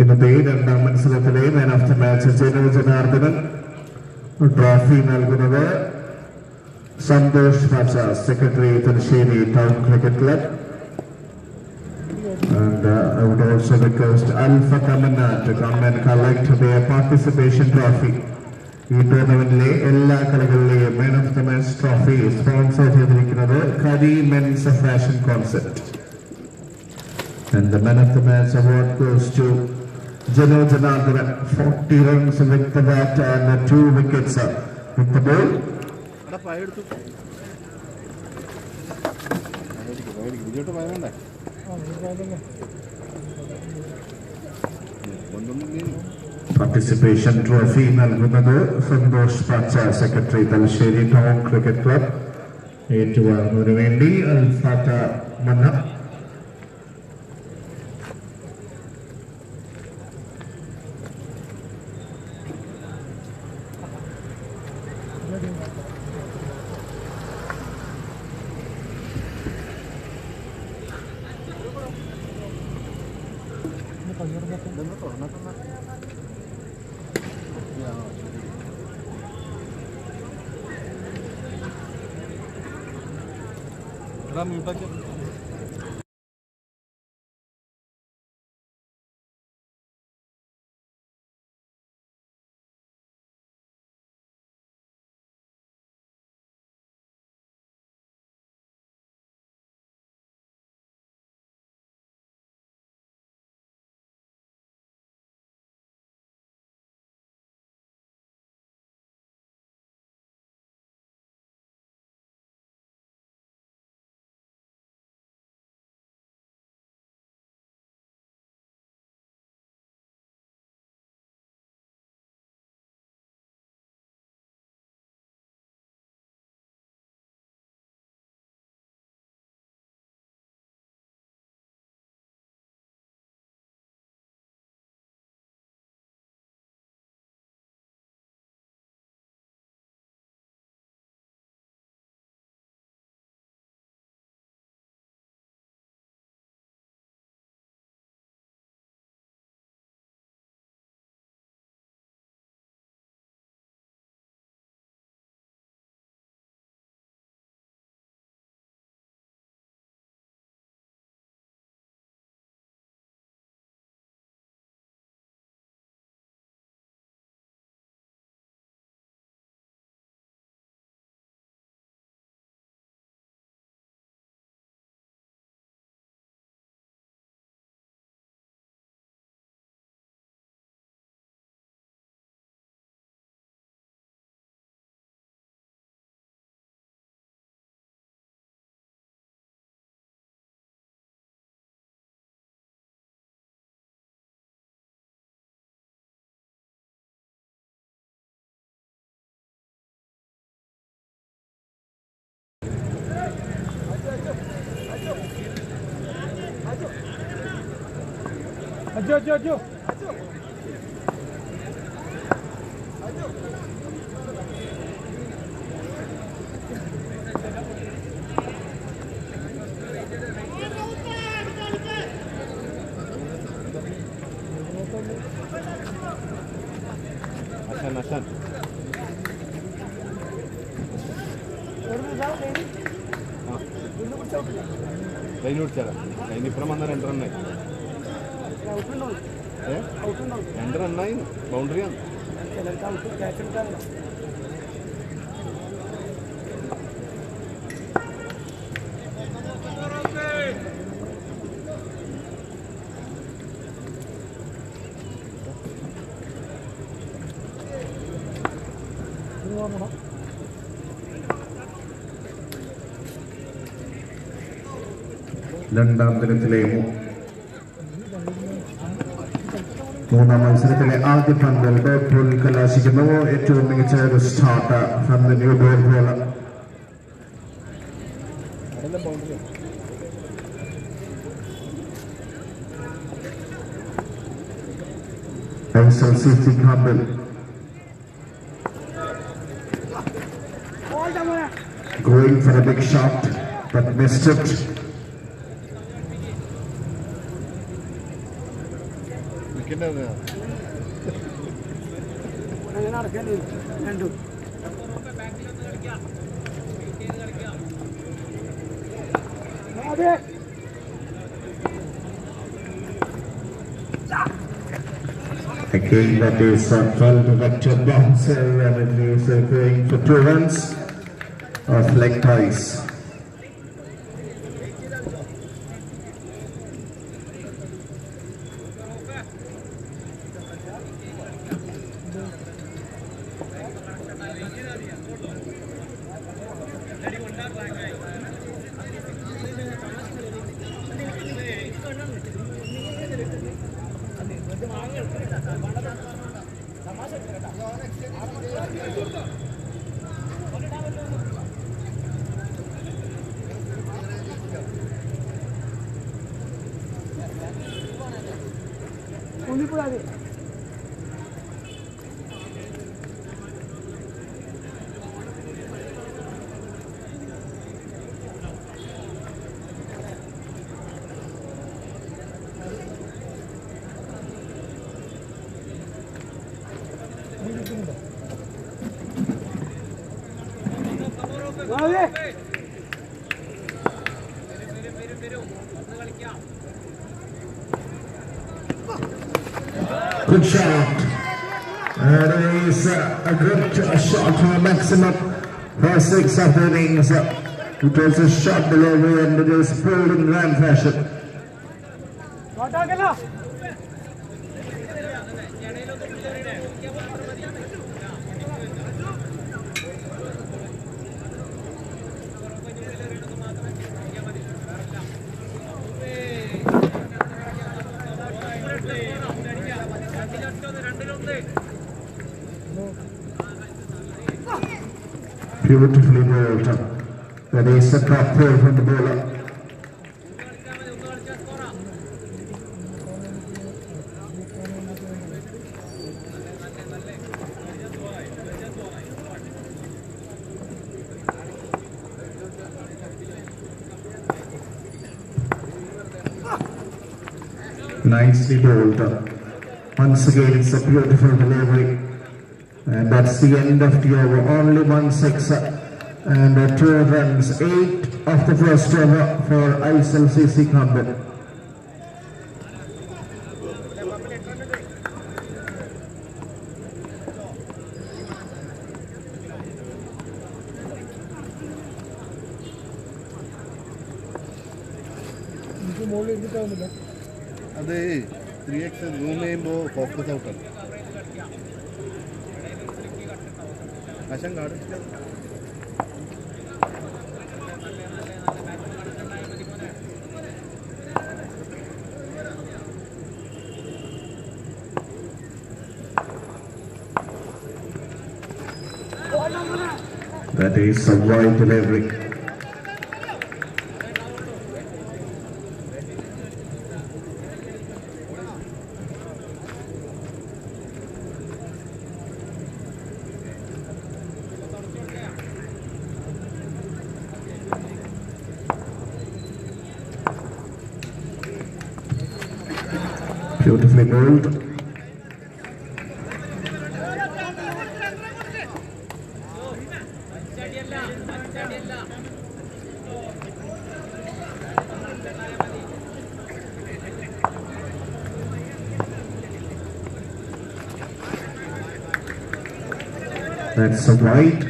ഇന്നത്തെ രണ്ടാം മത്സരത്തിലെ man of the match Janardhanan trophy നൽകുന്നത് Santosh Pacha, secretary Thalassery town cricket club. And I would also request Alpha Kamanna to come and collect their participation trophy. ഈ ടൂർണമെന്റിലെ എല്ലാ കളികളിലെയും man of the match trophy sponsor ചെയ്തിരിക്കുന്നത് Khadi men's fashion concept. And the man of the match award goes to Janashakthi, 40 runs with the bat and 2 wickets with the ball. Participation trophy നൽകുന്നത് Santosh Pacha, secretary Thalassery town cricket club. ഏറ്റുവാങ്ങുന്നതിനു വേണ്ടി അൽഫാത്ത മന്ന. മ്യൂട്ടാക്കി Hasan. Line പിടിച്ചാലോ line ഇപ്പുറം വന്ന 2 റണ്ണായി 2 റണ്ണായി ബൗണ്ടറിയാണ് രണ്ടാം ദിനത്തിലെ മൂന്നാം മത്സരത്തിലെ ആദ്യ പന്തിൽ ഡോട്ട് ബോളിൽ കലാശിക്കുന്നു. ഏറ്റവും മികച്ച ഒരു start from the new ball bowler. AYZEL CC KAMBIL going for a big shot but missed it. Again, that is a 12-vector bouncer and it is going for 2 runs of leg ties. Good shot. It is a good shot to a maximum for 6 of the innings. It was a shot delivery and it is pulled in grand fashion. Beautifully bowled. That is a top pull from the bowler. Nicely bowled. Once again, it's a beautiful delivery. And that's the end of the over. Only 1 6 and 2 runs. 8 of the first over for AYZEL CC KAMBIL. അതെ 3x zoom ചെയ്യുമ്പോൾ focus ഔട്ടാണ് ആശം കാട് That is a wide delivery. Beautifully bowled. That's a wide,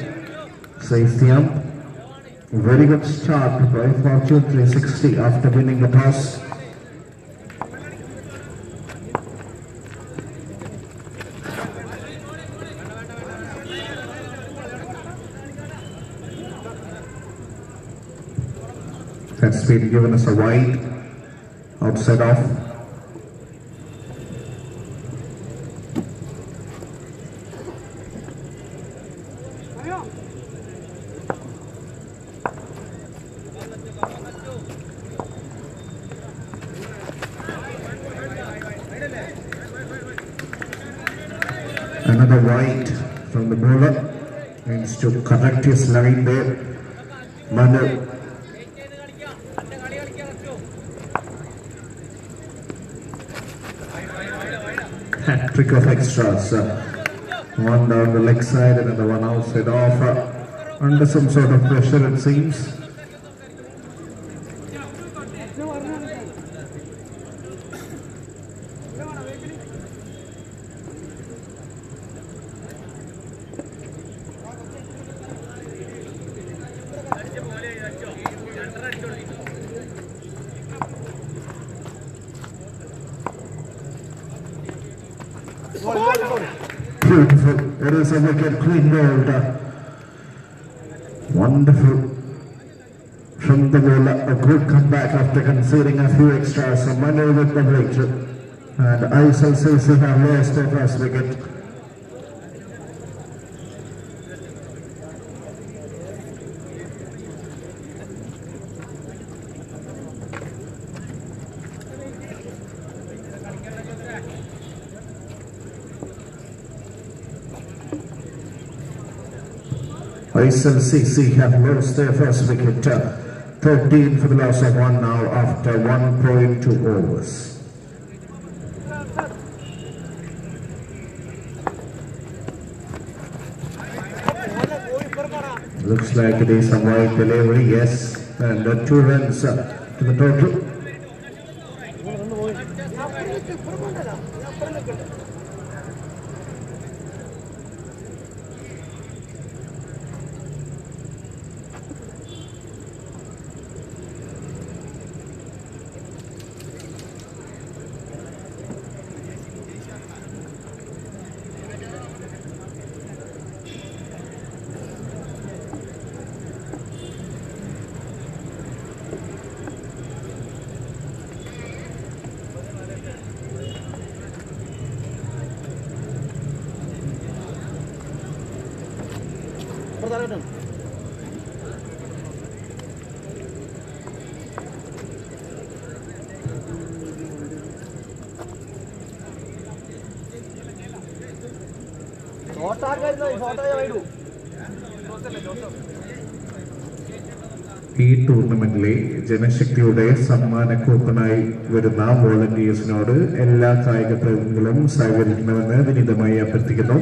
says the ump. Very good start by Fortune 360 after winning the toss. That's been given us a wide, outside off. Another wide from the bowler. Needs to correct his line there. Manu. Hat trick of extras. One down the leg side and another one outside off. Under some sort of pressure it seems. Beautiful. It is a wicket, clean bowled. Wonderful. From the bowler, a good comeback after conceding a few extras. Manu with the breakthrough. And AYZEL CC have lost their first wicket. AYZEL CC have lost their first wicket, 13 for the loss of 1 now after 1.2 overs. Looks like it is a wide delivery, yes, and 2 runs to the total. ഈ ടൂർണമെന്റിലെ ജനശക്തിയുടെ സമ്മാന കൂപ്പണായി വരുന്ന വോളണ്ടിയേഴ്സിനോട് എല്ലാ കായിക പ്രേമികളും സഹകരിക്കണമെന്ന് വിനീതമായി അഭ്യർത്ഥിക്കുന്നു.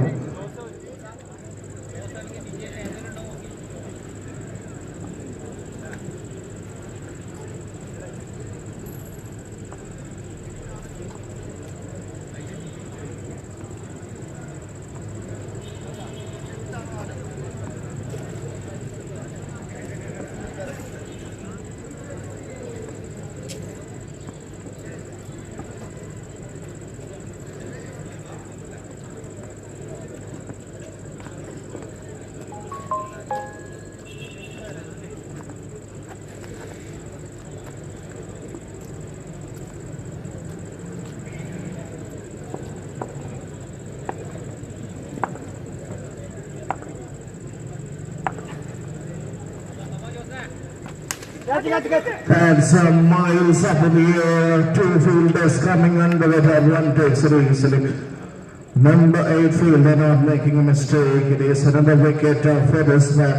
And some miles up in the air, 2 fielders coming under it, and 1 takes it easily. Number 8 fielder not making a mistake. It is another wicket for this man.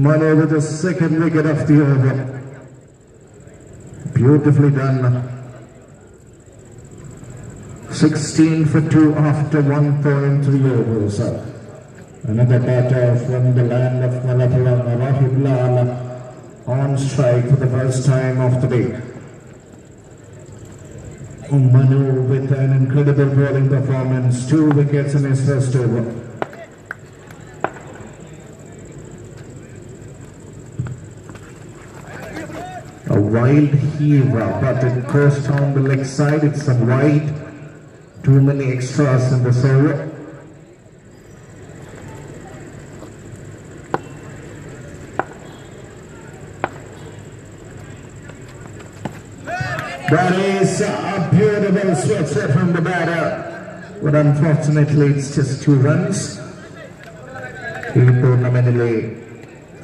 Manu with the 2nd wicket of the over. Beautifully done. 16 for 2 after 1.3 overs. Another batter from the land of Malappuram, Rahib Lal, on strike for the first time of the day. Manu with an incredible bowling performance, 2 wickets in his first over. A wild heave, but it goes down the leg side. It's a wide, too many extras in this over. That is a beautiful switch from the batter, but unfortunately it's just 2 runs. ഈ ടൂർണമെന്റിലെ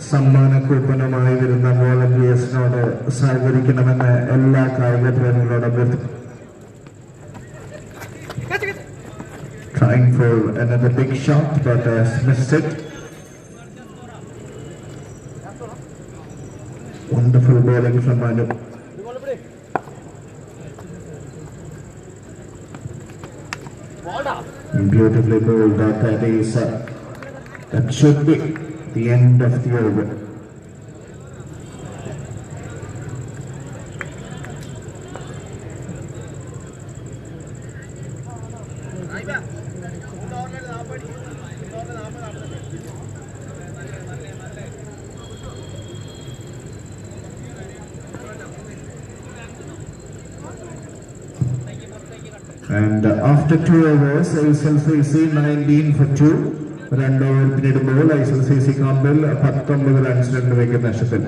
സമ്മാന കൂപ്പനുമായി വരുന്ന വോളണ്ടിയേഴ്സിനോട് സഹകരിക്കണമെന്ന് എല്ലാ കായിക പ്രേമികളോടും അഭ്യർത്ഥിക്കുന്നു. Trying for another big shot, but has missed it. Wonderful bowling from Manu. Beautifully bowled. That should be the end of the over. And after 2 overs, AYZEL CC 19 for 2. 2 over പിന്നിടുമ്പോൾ AYZEL CC KAMBIL 19 runs 2 wicket നഷ്ടത്തിൽ.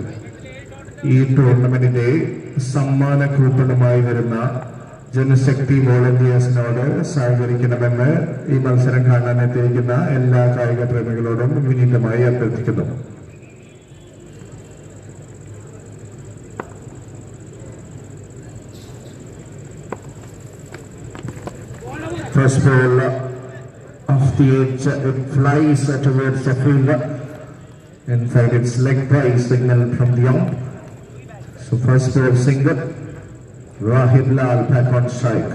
ഈ ടൂർണമെന്റിന്റെ സമ്മാന കൂപ്പണുമായി വരുന്ന ജനശക്തി വോളണ്ടിയേഴ്സിനോട് സഹകരിക്കണമെന്ന് ഈ മത്സരം കാണാൻ എത്തിയിരിക്കുന്ന എല്ലാ കായിക പ്രേമികളോടും വിനീതമായി അഭ്യർത്ഥിക്കുന്നു. First ball off the edge, it flies towards the fielder. In fact, it's leg price signal from the ump. So first ball single, Rahib Lal back on strike.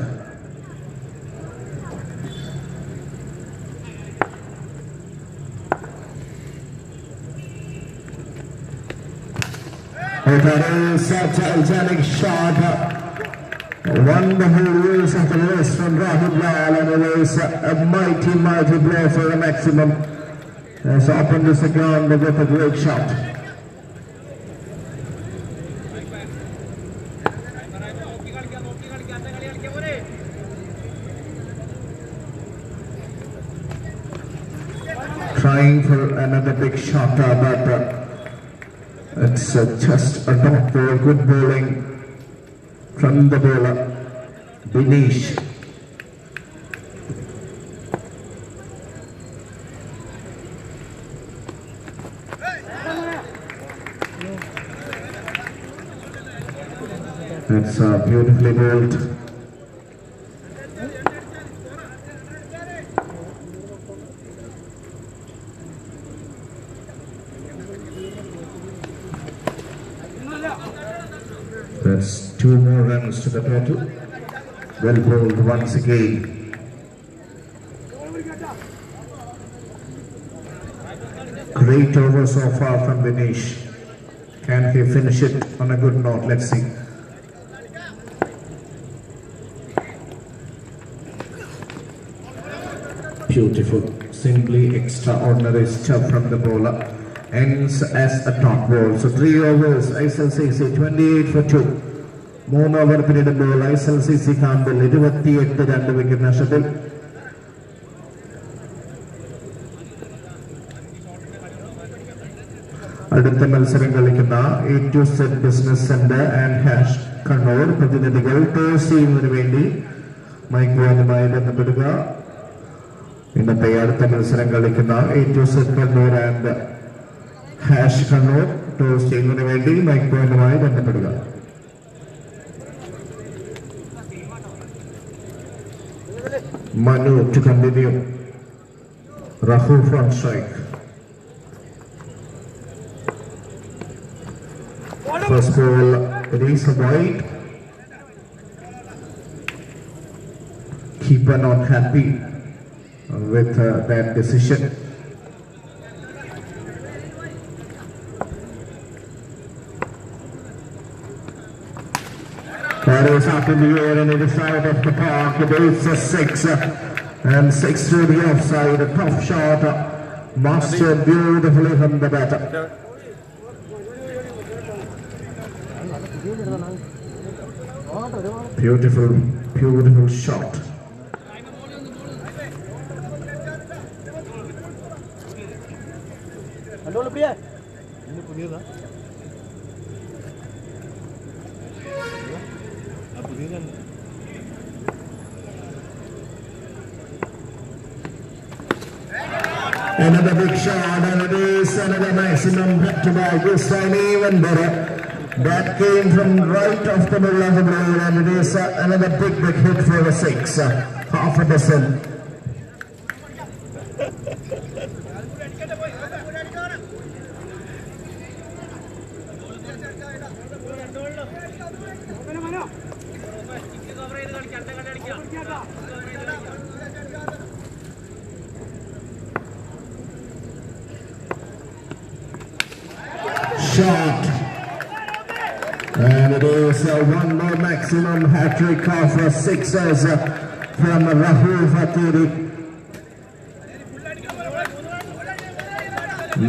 That is a gigantic shot. Wonderful use of the wrist from Rahib Lal, and it is a mighty blow for the maximum. Has opened the ground with a great shot. Trying for another big shot, but it's just a dot ball. Good bowling from the bowler, Dinesh. That's beautifully bowled. That's 2 more runs to the total. Well bowled once again. Great over so far from Dinesh. Can he finish it on a good note? Let's see. Beautiful, simply extraordinary stuff from the bowler. Ends as a top ball. So 3 overs, AYZEL CC 28 for 2. 3 over പിന്നിടുമ്പോൾ AYZEL CC KAMBIL 28 2 wicket നഷ്ടത്തിൽ. അടുത്ത മത്സരം കളിക്കുന്ന A to Z business centre and hash Kannur പ്രതിനിധികൾ toss ചെയ്യുന്നതിന് വേണ്ടി മൈക്രോനുമായി ബന്ധപ്പെടുക. ഇന്നത്തെ അടുത്ത മത്സരം കളിക്കുന്ന A to Z Kannur and hash Kannur toss ചെയ്യുന്നതിന് വേണ്ടി മൈക്രോനുമായി ബന്ധപ്പെടുക. Manu to continue. Rahul on strike. First ball, it is a wide. Keep keeper not happy with that decision. That is up in the air and it is out of the park. It is a 6 and 6 through the offside. A tough shot, mastered beautifully from the batter. Beautiful shot. Another big shot, and it is another maximum hit to ball. This time even better. That came from right off the middle of the board, and it is another big hit for the 6. Half a dozen. Shot. And it is one more maximum hat-trick of 6s from Rahul Fatiri.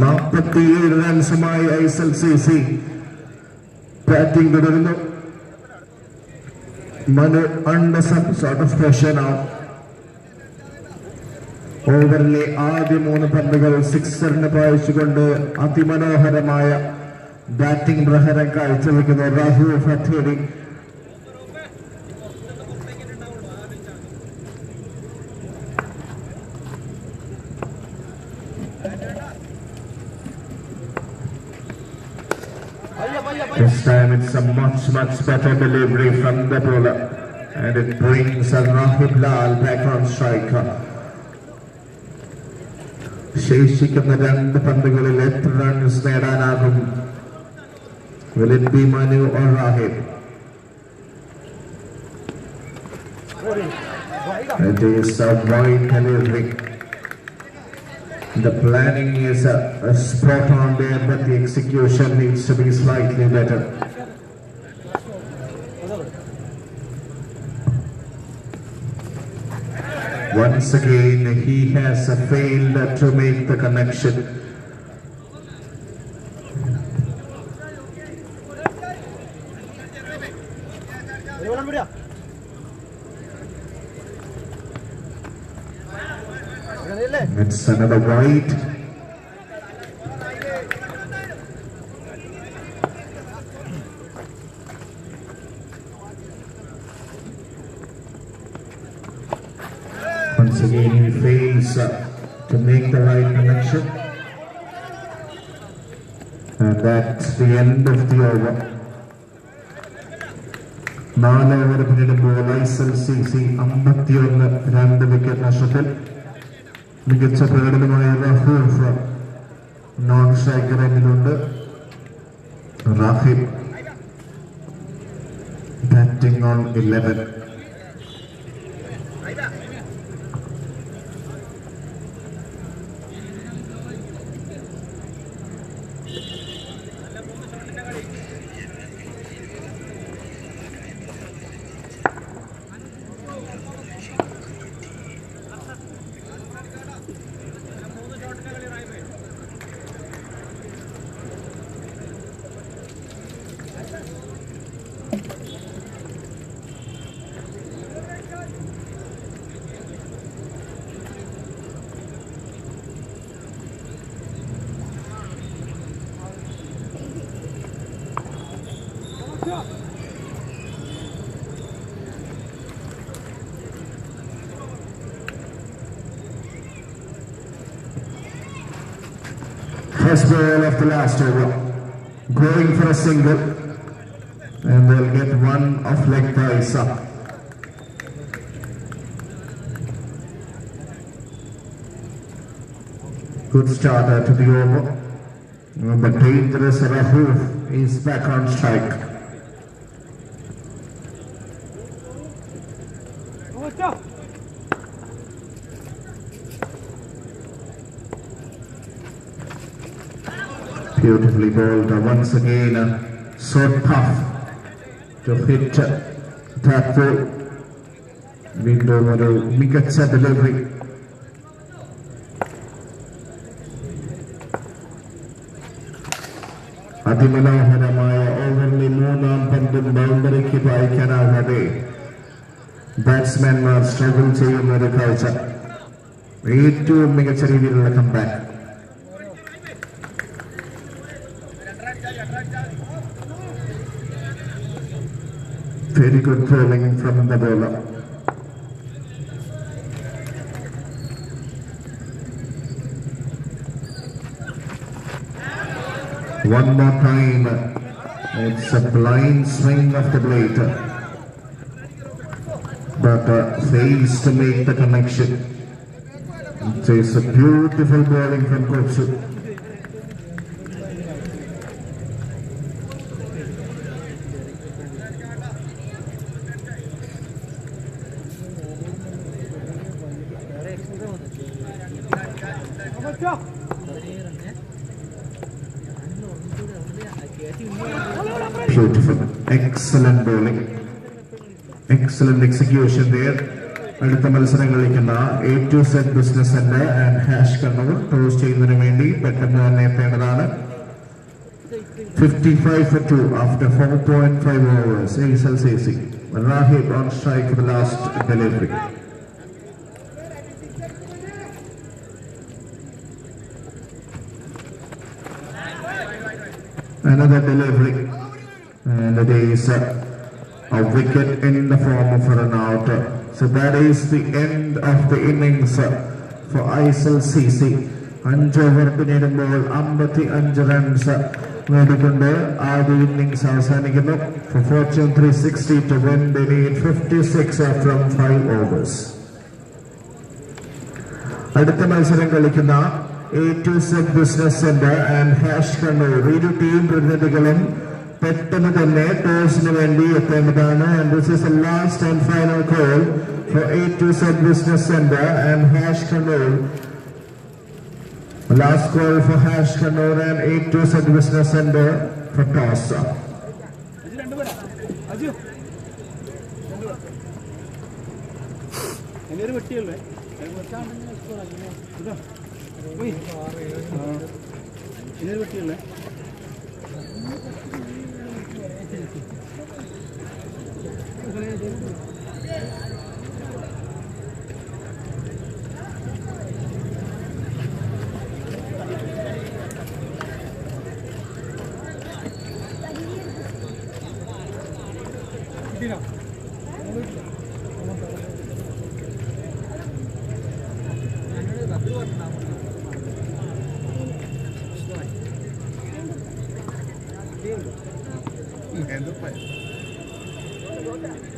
47 റൺസുമായി AYZEL CC batting തുടരുന്നു. Manu under some sort of pressure now. ഓവറിലെ ആദ്യ 3 പന്തുകൾ 6 പായിച്ചുകൊണ്ട് അതിമനോഹരമായ batting പ്രഹരം കാഴ്ചവെക്കുന്ന Rahul Fatheri. This time it's a much better delivery from the bowler, and it brings Rahul Lal back on strike. ശേഷിക്കുന്ന 2 പന്തുകളിൽ എത്ര റൺസ് നേടാനാകും? Will it be Manu or Rahul? It is a wide delivery. The planning is a spot on there, but the execution needs to be slightly better. Once again, he has failed to make the connection. It's another wide. Once again he fails to make the right connection, and that's the end of the over. 4 over പിന്നിടുമ്പോൾ AYZEL CC 51 wicket നഷ്ടത്തിൽ മികച്ച പ്രകടനമായ Rahoof non striker എന്നിലുണ്ട്. Rahib batting on 11. First ball of the last over, going for a single, and they'll get one off leg price up. Good starter to the over, but dangerous Rahul is back on strike. Beautifully bowled once again. Short puff to hit that ball. Window model മികച്ച delivery. അതിമനോഹരമായ ഓവറിലെ മൂന്നാം പന്തും ബൗണ്ടറിക്ക് പായിക്കാനാകാതെ ബാറ്റ്സ്മാൻമാർ struggle ചെയ്യുന്ന ഒരു കാഴ്ച. ഏറ്റവും മികച്ച രീതിയിലുള്ള comeback. Very good throwing from the bowler. One more time. It's a blind swing of the blade, but fails to make the connection. It is a beautiful bowling from Kotsu. Beautiful, excellent bowling, excellent execution there. അടുത്ത മത്സരം കളിക്കുന്ന A2Z business centre and hash Kannur toss ചെയ്യുന്നതിന് വേണ്ടി പെട്ടെന്ന് തന്നെ എത്തേണ്ടതാണ്. 55 for 2 after 4.5 overs. AYZEL CC Rahib on strike for the last delivery. Another delivery, and it is a wicket in the form of a run out. So that is the end of the innings for AYZEL CC. 5 over പിന്നിടുമ്പോൾ 55 runs നേടിക്കൊണ്ട് ആദ്യ innings അവസാനിക്കുന്നു. For Fortune 360 to win, they need 56 from 5 overs. അടുത്ത മത്സരം കളിക്കുന്ന A2Z business centre and hash Kannur ഇരു team പ്രതിനിധികളും പെട്ടെന്ന് തന്നെ ടോസിന് വേണ്ടി എത്തേണ്ടതാണ്. And this is the last and final call for A2Z Business Center and Hash Kannur. Last call for Hash Kannur and A2Z Business Center for toss.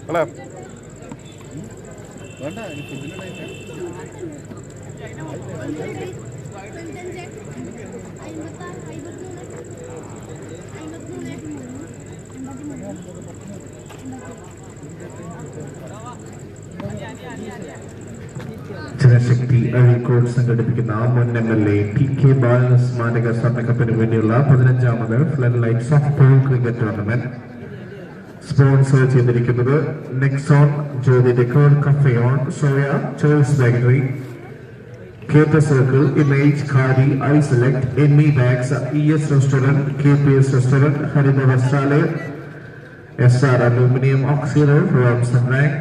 Hello. ജനശക്തി അഴീക്കോട് സംഘടിപ്പിക്കുന്ന മുൻ MLA PK ബാലൻ സ്മാരക സ്വർണ്ണക്കപ്പിന് വേണ്ടിയുള്ള 15ാമത് flood light softball cricket tournament sponsor ചെയ്തിരിക്കുന്നത് Nexon, Jyothi decor, cafe on, soya, choice bakery, cater circle, image, Khadi, I select, എന്നീ bags, ES restaurant, KPS restaurant, Haritha Vasthralayam, SR aluminium, ഓക്സിറോ, റോംസൺ റാങ്ക്,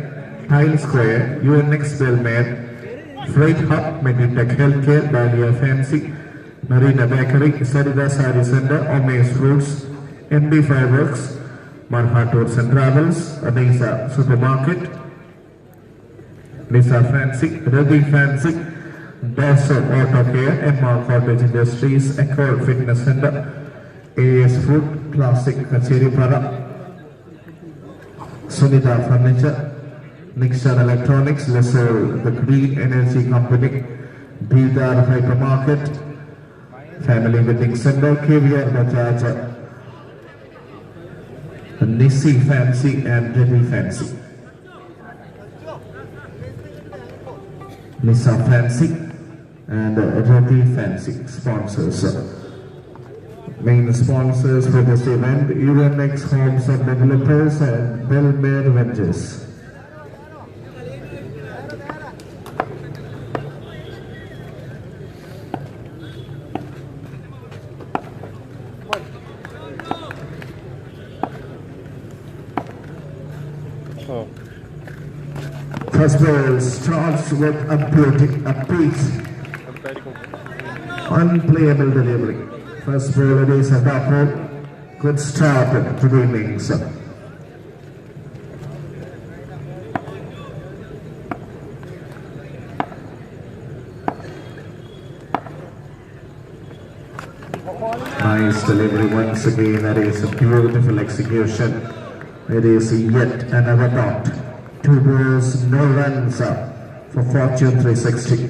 ടൈൽ സ്ക്വയർ, UNX ബെൽമേർ, Freight Hub, Meditech Healthcare, Dahlia Fancy, Marina Bakery, Sarida Sari Center, Omaze Fruits, MB Fireworks, Marha Tours and Travels, Nisa Supermarket, Nisa Fancy, Reddy Fancy, Dasso Auto Care, MR Cottage Industries, Accord Fitness Center, AS Food, Classic Kacheri Para, Sunita Furniture, Nixon Electronics, Lesser, the Green Energy Company, Bidar Hypermarket, Family Wedding Center, KVR Bajaj, Nissi Fancy and Reddy Fancy. Nissa Fancy and Reddy Fancy sponsors. Main sponsors for this event, Uranix Homes and Developers and Belmare Ventures. First ball starts with a beauty, a piece, unplayable delivery. First ball it is a dapper, good start to the innings. Nice delivery once again, that is a beautiful execution. It is yet another dot. 2 balls, no runs for Fortune 360.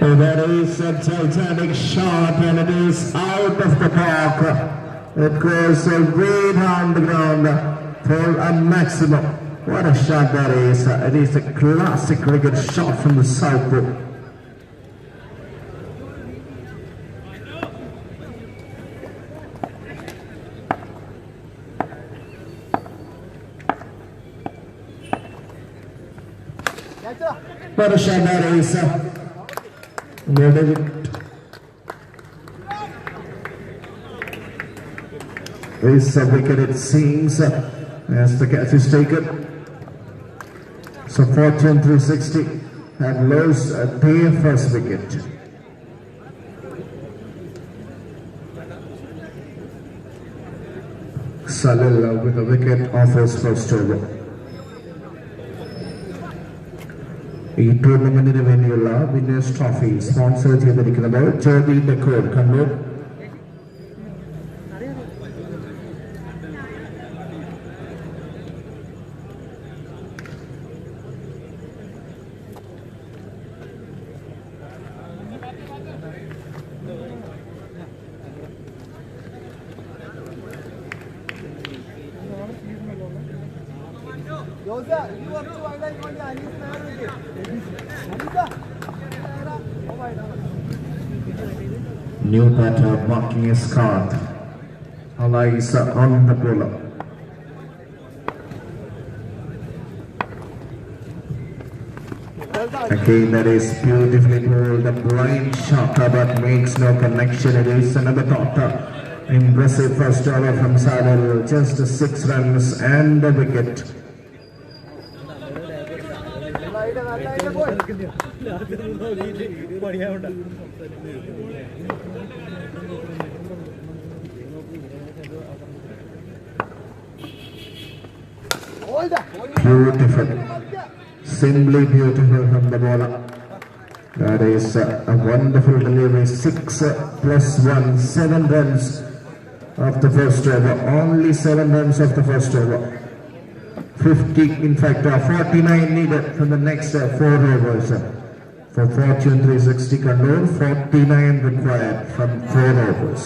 Oh, that is a titanic shot and it is out of the park. It goes way down the ground for a maximum. What a shot that is. It is a classic cricket shot from the southpaw. What a shot that is. Where did it? Is a wicket it seems as the catch is taken. So Fortune 360 had lost their first wicket. Salil with a wicket off his first over. ഈ ടൂർണമെന്റിന് വേണ്ടിയുള്ള winners trophy sponsor ചെയ്തിരിക്കുന്നത് Joby decor Kannur. New batter marking his card. All eyes on the bowler. Again, that is beautifully bowled. A blind shot but makes no connection. It is another dot. Impressive first over from Sadal. Just 6 runs and a wicket. Beautiful, simply beautiful from the bowler. That is a wonderful delivery. 6 plus 1, 7 runs of the first over. Only 7 runs of the first over. 50, in fact 49 needed from the next 4 overs. For Fortune 360 Kannur, 49 required from 4 overs.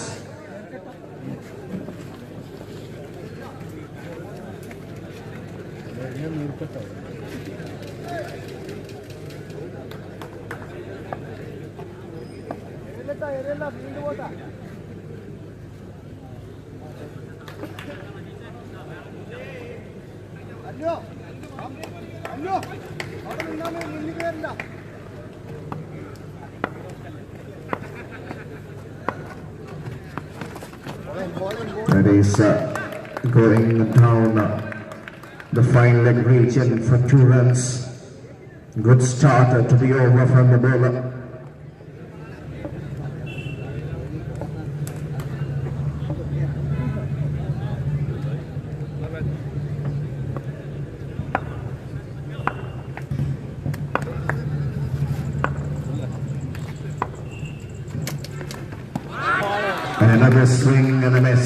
That is going down the fine leg region for 2 runs. Good start to the over from the bowler. Another swing and a miss.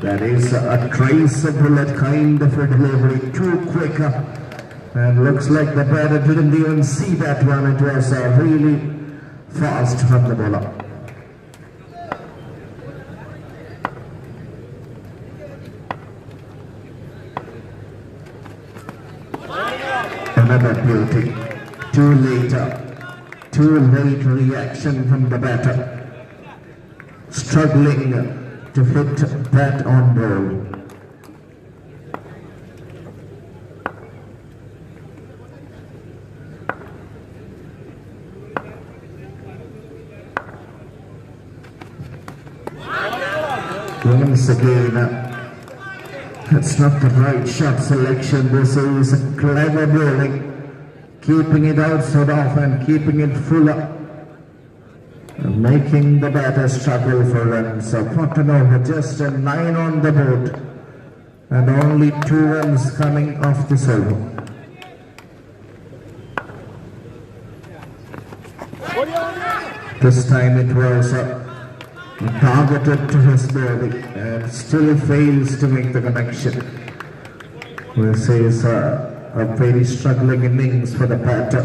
That is a trace of bullet kind of a delivery, too quick. And looks like the batter didn't even see that one. It was really fast from the bowler. another beauty. Too late reaction from the batter. Struggling to hit that on ball. Once again, that's not the right shot selection. This is clever bowling, keeping it outside off and keeping it full up, making the batter struggle for runs. So cotton over, just a 9 on the board and only 2 runs coming off this over. This time it was targeted to his body and still fails to make the connection. This is a very struggling innings for the batter.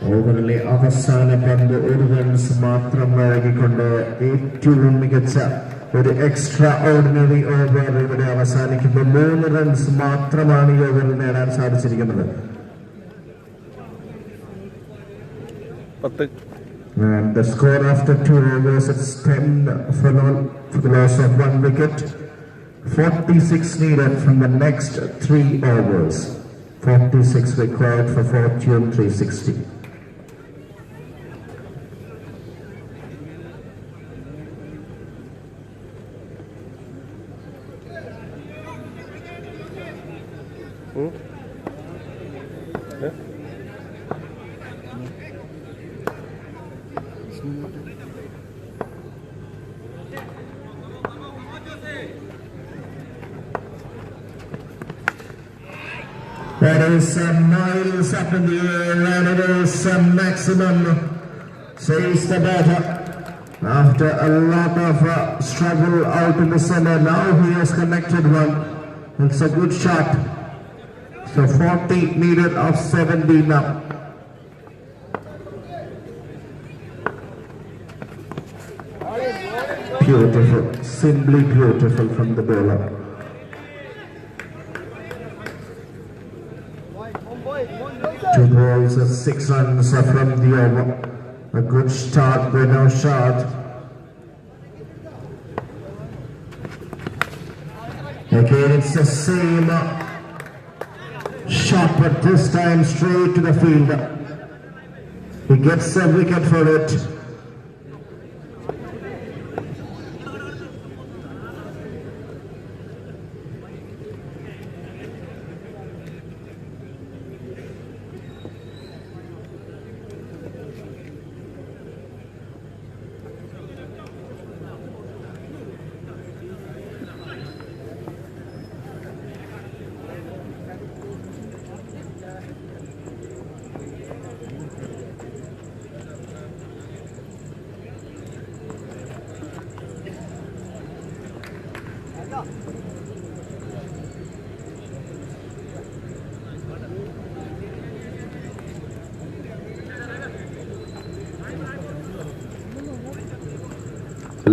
ഓവറിലെ അവസാന പന്ത് 1 runs മാത്രം വഴങ്ങിക്കൊണ്ട് ഏറ്റവും മികച്ച ഒരു extra ordinary over ഇവിടെ അവസാനിക്കുമ്പോൾ 3 runs മാത്രമാണ് ഈ ഓവറിൽ നേടാൻ സാധിച്ചിരിക്കുന്നത്. And the score after 2 overs is 10 for the loss of 1 wicket. 46 needed from the next 3 overs. 46 required for fortune 360. That is miles up in the air and it is maximum, says the batter. After a lot of struggle out in the center, now he has connected one. It's a good shot. So 40 needed of 70 now. Beautiful, simply beautiful from the bowler. Two balls and 6 runs from the over. A good start by Naushad. Again, it's the same shot, but this time straight to the fielder. He gets a wicket for it.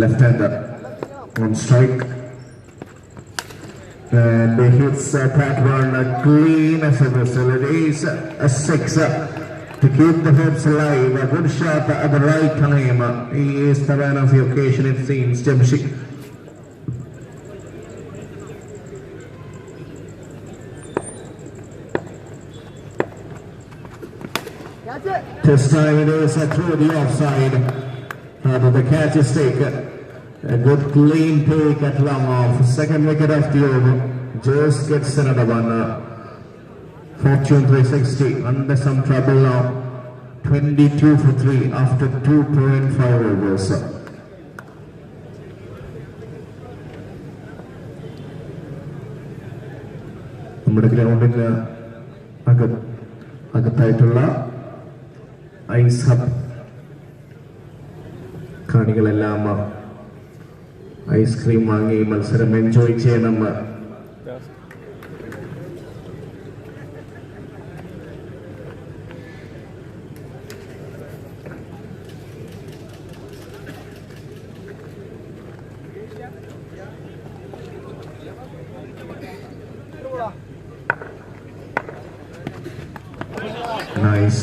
Left-hander on strike, and he hits that one clean as a whistle. It is a 6 to keep the hopes alive. A good shot at the right time. He is the man of the occasion, it seems. Jamshid. This time it is through the offside. But the catch is taken. A good clean take at long off. Second wicket of the over. Just gets another one. Fortune 360 under some trouble now. 22 for 3 after 2.5 overs. നമ്മുടെ ഗ്രൗണ്ടിന് അകത്തായിട്ടുള്ള ice hub കാണികളെല്ലാം ice cream വാങ്ങി മത്സരം enjoy ചെയ്യണം.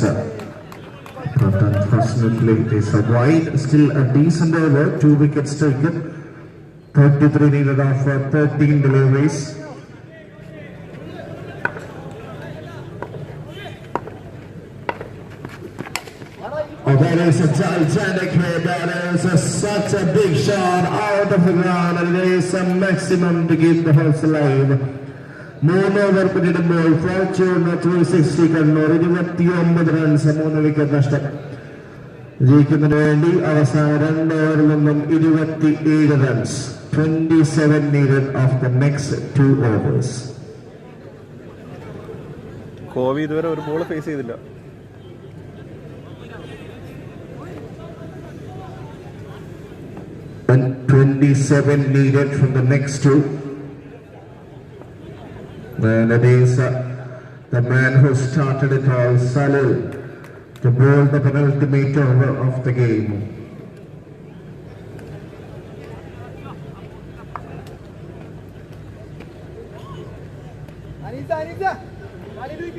But unfortunately it is a wide, still a decent over, 2 wickets taken, 33 needed off 13 deliveries. Oh, that is a gigantic hit. That is such a big shot out of the ground, and it is a maximum to keep the house alive. 3 over പിന്നിടുമ്പോൾ fortune 360 Kannur 29 runs 3 wicket നഷ്ടം. ജയിക്കുന്നതിന് വേണ്ടി അവസാന 2 ഓവറിൽ നിന്നും 27 runs. 27 needed of the next 2 overs. കോവി ഇതുവരെ ഒരു ബോൾ ഫേസ് ചെയ്തില്ല. And 27 needed from the next 2. And it is the man who started it all, Salil, to bowl the penultimate over of the game. Anisa,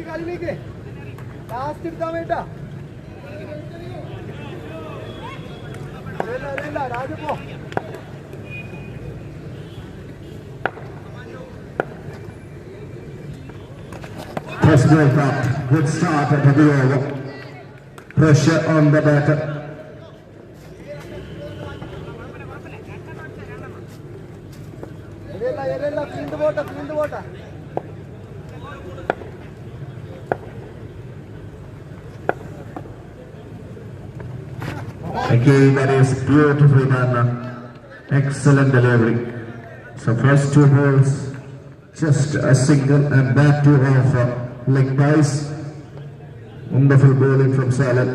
Kali last beta. Rajapo. First ball dropped. Good start at the over. Pressure on the batter. Clean the water. Again, that is beautifully done. Excellent delivery. So first 2 balls, just a single, and that too off leg ties. Wonderful bowling from Salil.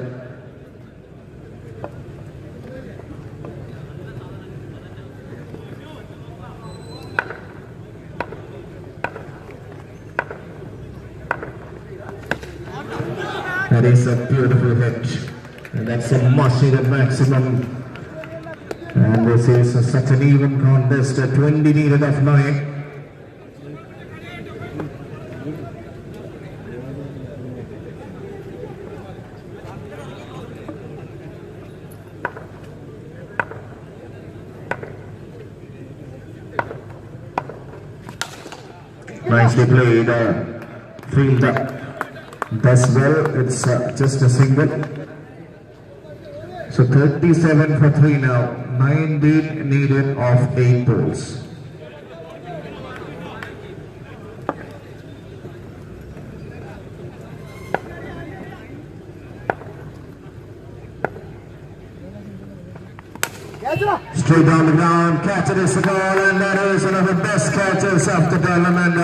That is a beautiful hit, and that's a much-needed maximum. And this is such an even contest. 20 needed of 9. Nicely played, fielder does well. It's just a single. So 37 for 3 now. 19 needed of 8 balls. Straight down the ground, catch it is the goal, and that is one of the best catches of the tournament.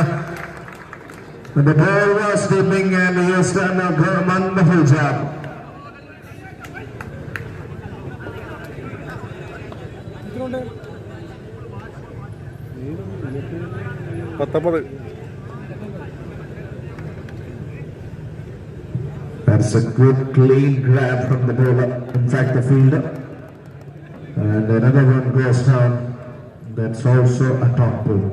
The ball was slipping, and he has done a wonderful job. That's a good clean grab from the bowler, in fact the fielder. And another one goes down. That's also a top ball.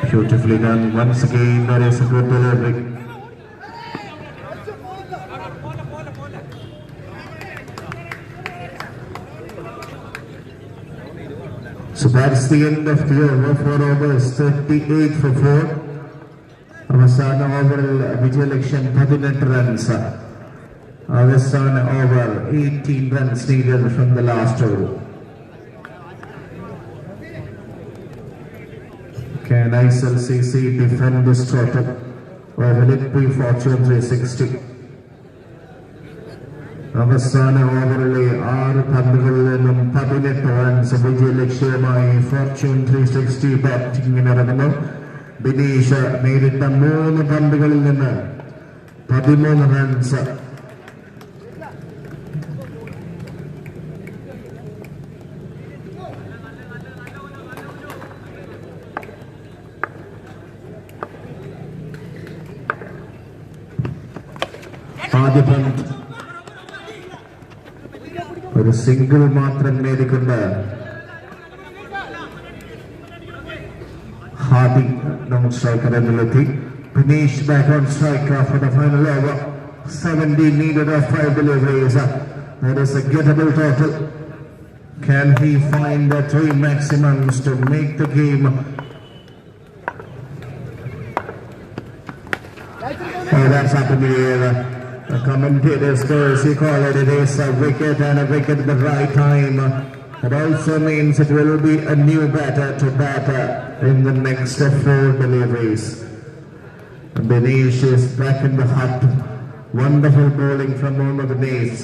Beautifully done. Once again, that is a good delivery. So that's the end of the over. 4 overs, 38 for 4. അവസാന ഓവറിൽ വിജയലക്ഷ്യം 18 runs. അവസാന over 18 runs needed from the last over. Can AYZEL CC defend this total, or will it be Fortune 360? അവസാന ഓവറിലെ 6 പന്തുകളിൽ നിന്നും 18 runs വിജയലക്ഷ്യമായി Fortune 360 ബാറ്റിംഗിനിറങ്ങുന്നു. Bineesh നേരിട്ട 3 പന്തുകളിൽ നിന്ന് 13 റൺസ്. ആദ്യ പന്ത് ഒരു സിംഗിൾ മാത്രം നേടിക്കൊണ്ട് ഹാദി നോൺ സ്ട്രൈക്കർ എന്നിലെത്തി. Finish back on striker for the final over. 70 needed of 5 deliveries. That is a gettable total. Can he find the 3 maximums to make the game? Oh, that's up in the air. The commentators call it is a wicket and a wicket at the right time. It also means it will be a new batter to batter in the next 4 deliveries. Dinesh is back in the hut. Wonderful bowling from Mohammad Dinesh.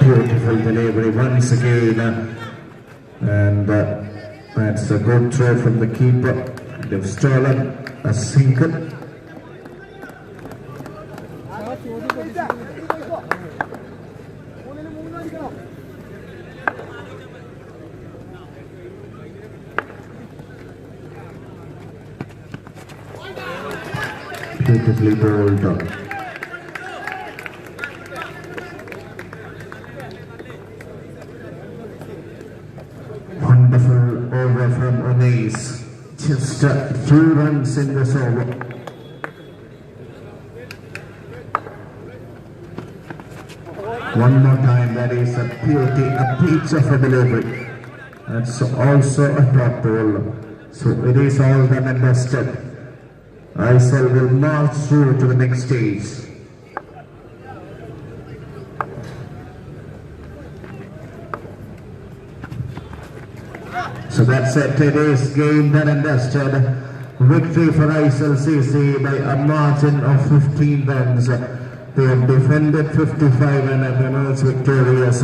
Beautiful delivery once again, and that's a good throw from the keeper. They've stolen a single. Beautifully bowled. Wonderful over from Onis. Just 2 runs in this over. One more time, that is a beauty, a peach of a delivery. That's also a dot ball. So it is all done and dusted. AYZEL will march through to the next stage. So that's it. Today's game done and dusted. Victory for AYZEL CC by a margin of 15 runs. They have defended 55 and have emerged victorious.